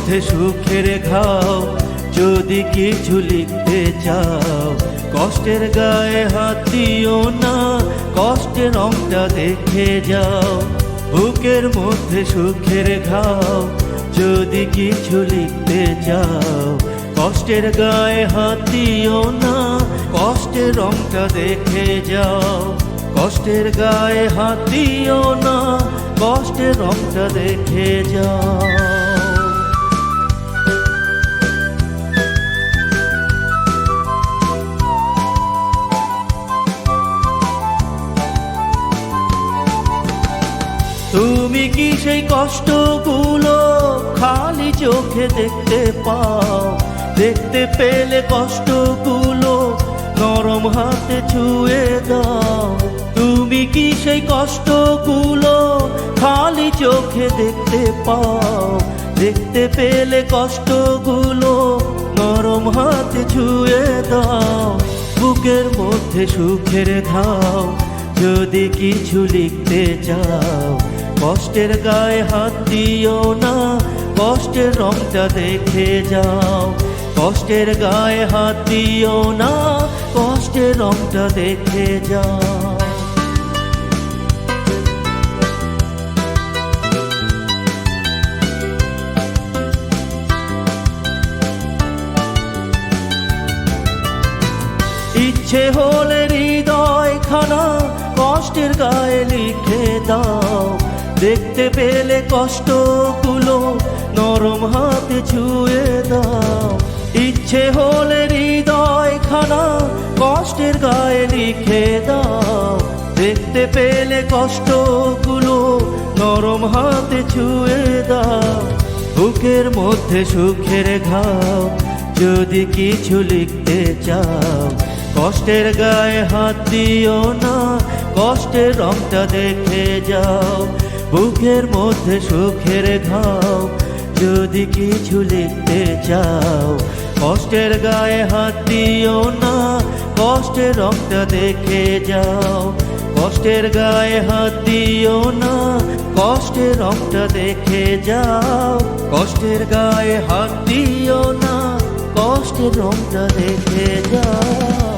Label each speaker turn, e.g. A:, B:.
A: মধ্যে সুখের ঘাও, যদি কিছু লিখতে চাও কষ্টের গায়ে হাত দিও না, কষ্টের রংটা দেখে যাও। বুকের মধ্যে সুখের ঘাও, যদি কিছু লিখতে চাও কষ্টের গায়ে হাত দিও না, কষ্টের রংটা দেখে যাও। কষ্টের গায়ে হাত দিও না, কষ্টের রংটা দেখে যাও। তুমি কি সেই কষ্টগুলো খালি চোখে দেখতে পাও? দেখতে পেলে কষ্টগুলো নরম হাতে ছুঁয়ে দাও। তুমি কি সেই কষ্টগুলো খালি চোখে দেখতে পাও? দেখতে পেলে কষ্টগুলো নরম হাতে ছুঁয়ে দাও। বুকের মধ্যে সুখের ঘাও, যদি কিছু লিখতে চাও কষ্টের গায়ে হাত দিও না, কষ্টের রংটা দেখে যাও। কষ্টের গায়ে হাত দিও না, কষ্টের রংটা দেখে যাও। ইচ্ছে হলে হৃদয় খানা কষ্টের গায়ে লিখে দাও। দেখতে পেলে কষ্টগুলো নরম হাতে ছুঁয়ে দাও। ইচ্ছে হলে হৃদয় খানা কষ্টের গায়ে লিখে দাও। দেখতে পেলে কষ্টগুলো নরম হাতে ছুঁয়ে দাও। বুকের মধ্যে সুখের ঘাও, যদি কিছু লিখতে চাও কষ্টের গায়ে হাত দিও না, কষ্টের রংটা দেখে যাও। বুকের মধ্যে সুখের ঘাও, যদি কিছু লিখতে চাও কষ্টের গায়ে হাত দিও না, কষ্টের রংটা দেখে যাও। কষ্টের গায়ে হাত দিও না, কষ্টের রংটা দেখে যাও। কষ্টের গায়ে হাত দিও না, কষ্টের রংটা দেখে যাও।